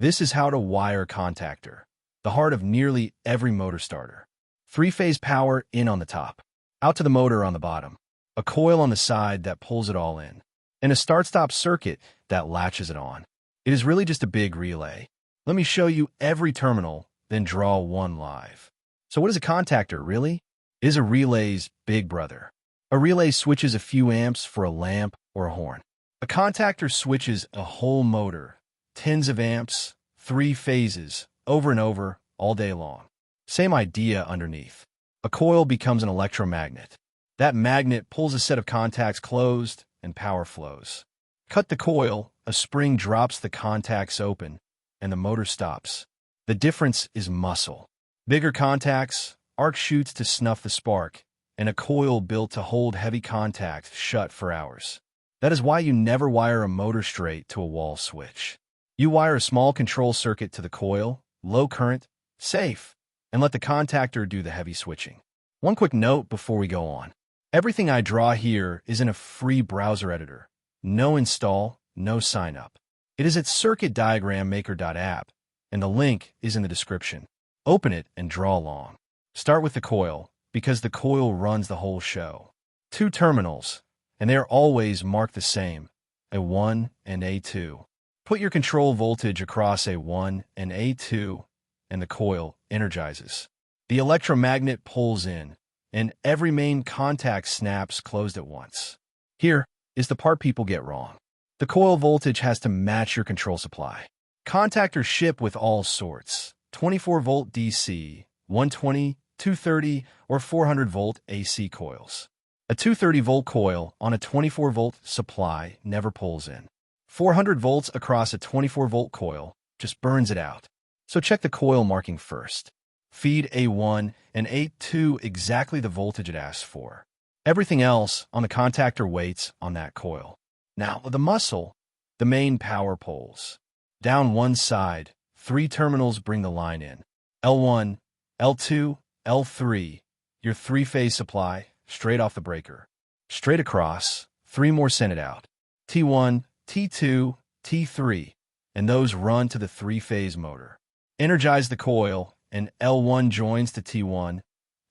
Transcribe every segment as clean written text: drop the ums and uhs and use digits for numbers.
This is how to wire contactor, the heart of nearly every motor starter. Three-phase power in on the top, out to the motor on the bottom, a coil on the side that pulls it all in, and a start-stop circuit that latches it on. It is really just a big relay. Let me show you every terminal, then draw one live. So what is a contactor, really? It is a relay's big brother. A relay switches a few amps for a lamp or a horn. A contactor switches a whole motor, tens of amps, 3 phases, over and over, all day long. Same idea underneath. A coil becomes an electromagnet. That magnet pulls a set of contacts closed and power flows. Cut the coil, a spring drops the contacts open, and the motor stops. The difference is muscle. Bigger contacts, arc chutes to snuff the spark, and a coil built to hold heavy contacts shut for hours. That is why you never wire a motor straight to a wall switch. You wire a small control circuit to the coil, low current, safe, and let the contactor do the heavy switching. One quick note before we go on. Everything I draw here is in a free browser editor. No install, no sign up. It is at CircuitDiagramMaker.app, and the link is in the description. Open it and draw along. Start with the coil, because the coil runs the whole show. 2 terminals, and they are always marked the same, A1 and A2. Put your control voltage across A1 and A2, and the coil energizes. The electromagnet pulls in, and every main contact snaps closed at once. Here is the part people get wrong. The coil voltage has to match your control supply. Contactors ship with all sorts, 24-volt DC, 120, 230, or 400-volt AC coils. A 230-volt coil on a 24-volt supply never pulls in. 400 volts across a 24-volt coil just burns it out. So check the coil marking first. Feed A1 and A2 exactly the voltage it asks for. Everything else on the contactor waits on that coil. Now, the muscle, the main power poles. Down one side, 3 terminals bring the line in. L1, L2, L3, your 3-phase supply, straight off the breaker. Straight across, 3 more send it out. T1, T2, T3, and those run to the 3-phase motor. Energize the coil, and L1 joins to T1,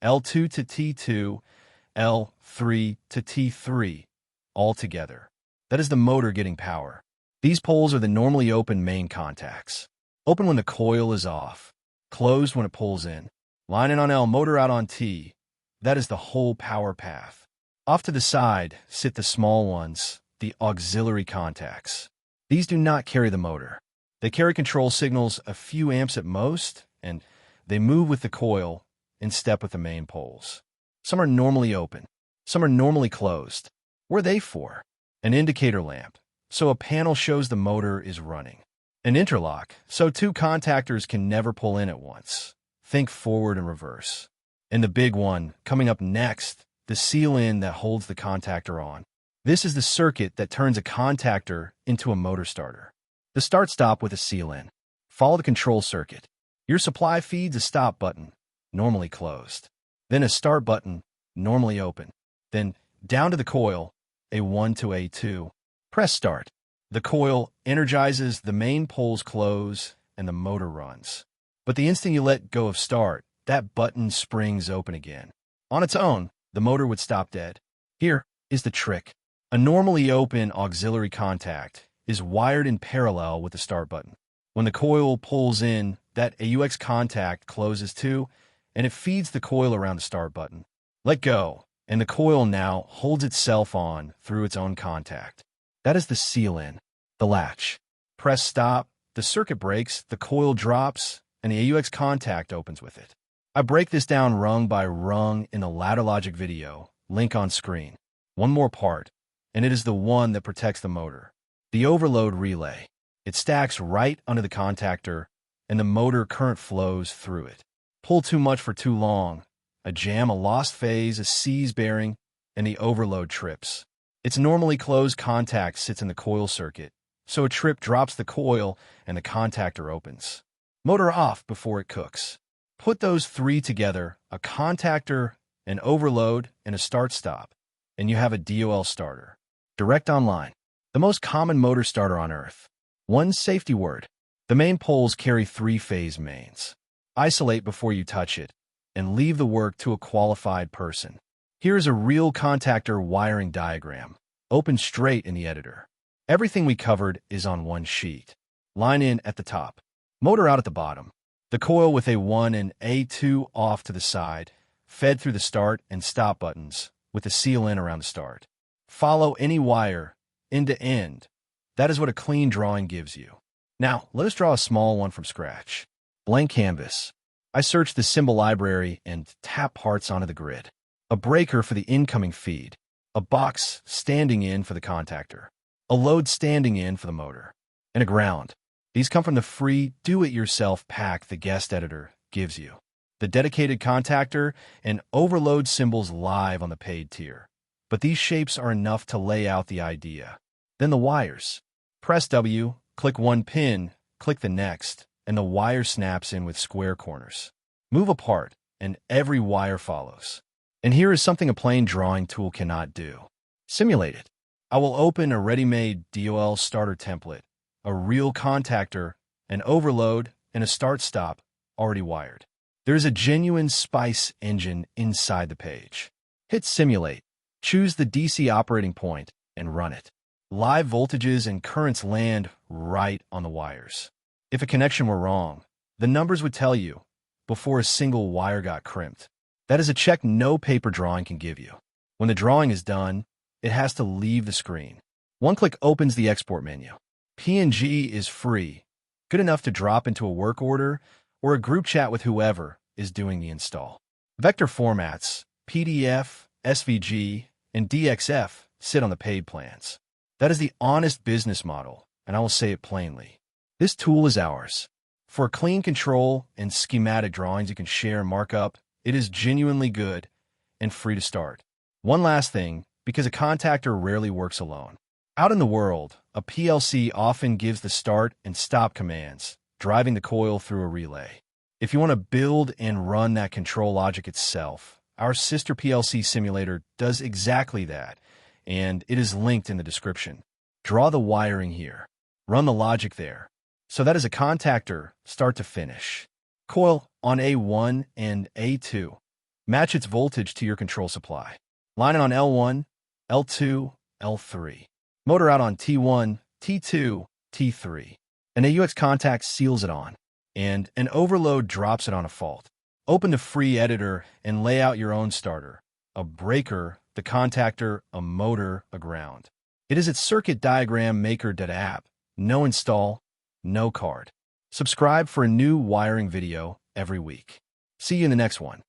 L2 to T2, L3 to T3, all together. That is the motor getting power. These poles are the normally open main contacts. Open when the coil is off, closed when it pulls in. Line in on L, motor out on T. That is the whole power path. Off to the side sit the small ones, the auxiliary contacts. These do not carry the motor. They carry control signals a few amps at most, and they move with the coil in step with the main poles. Some are normally open. Some are normally closed. What are they for? An indicator lamp, so a panel shows the motor is running. An interlock, so 2 contactors can never pull in at once. Think forward and reverse. And the big one, coming up next, the seal-in that holds the contactor on. This is the circuit that turns a contactor into a motor starter. The start-stop with a seal-in. Follow the control circuit. Your supply feeds a stop button, normally closed. Then a start button, normally open. Then down to the coil, A1 to A2. Press start. The coil energizes, the main poles close, and the motor runs. But the instant you let go of start, that button springs open again. On its own, the motor would stop dead. Here is the trick. A normally open auxiliary contact is wired in parallel with the start button. When the coil pulls in, that AUX contact closes too, and it feeds the coil around the start button. Let go, and the coil now holds itself on through its own contact. That is the seal-in, the latch. Press stop, the circuit breaks, the coil drops, and the AUX contact opens with it. I break this down rung by rung in the ladder logic video, link on screen. One more part, and it is the one that protects the motor. The overload relay. It stacks right under the contactor, and the motor current flows through it. Pull too much for too long, a jam, a lost phase, a seize bearing, and the overload trips. Its normally closed contact sits in the coil circuit, so a trip drops the coil and the contactor opens. Motor off before it cooks. Put those 3 together, a contactor, an overload, and a start-stop, and you have a DOL starter. Direct online. The most common motor starter on Earth. One safety word. The main poles carry three-phase mains. Isolate before you touch it, and leave the work to a qualified person. Here is a real contactor wiring diagram. Open straight in the editor. Everything we covered is on one sheet. Line in at the top. Motor out at the bottom. The coil with A1 and A2 off to the side, fed through the start and stop buttons, with the seal in around the start. Follow any wire, end to end. That is what a clean drawing gives you. Now, let us draw a small one from scratch. Blank canvas. I search the symbol library and tap parts onto the grid. A breaker for the incoming feed. A box standing in for the contactor. A load standing in for the motor. And a ground. These come from the free do-it-yourself pack the guest editor gives you. The dedicated contactor and overload symbols live on the paid tier. But these shapes are enough to lay out the idea. Then the wires. Press W, click one pin, click the next, and the wire snaps in with square corners. Move apart, and every wire follows. And here is something a plain drawing tool cannot do. Simulate it. I will open a ready-made DOL starter template, a real contactor, an overload, and a start-stop already wired. There is a genuine SPICE engine inside the page. Hit Simulate, choose the DC operating point, and run it. Live voltages and currents land right on the wires. If a connection were wrong, the numbers would tell you before a single wire got crimped. That is a check no paper drawing can give you. When the drawing is done, it has to leave the screen. One click opens the export menu. PNG is free, good enough to drop into a work order or a group chat with whoever is doing the install. Vector formats, PDF, SVG, and DXF sit on the paid plans. That is the honest business model, and I will say it plainly. This tool is ours. For clean control and schematic drawings you can share and mark up, it is genuinely good and free to start. One last thing, because a contactor rarely works alone. Out in the world, a PLC often gives the start and stop commands, driving the coil through a relay. If you want to build and run that control logic itself, our sister PLC simulator does exactly that, and it is linked in the description. Draw the wiring here. Run the logic there. So that is a contactor, start to finish. Coil on A1 and A2. Match its voltage to your control supply. Line it on L1, L2, L3. Motor out on T1, T2, T3. An AUX contact seals it on, and an overload drops it on a fault. Open the free editor and lay out your own starter. A breaker, the contactor, a motor, a ground. It is at CircuitDiagramMaker.app. No install, no card. Subscribe for a new wiring video every week. See you in the next one.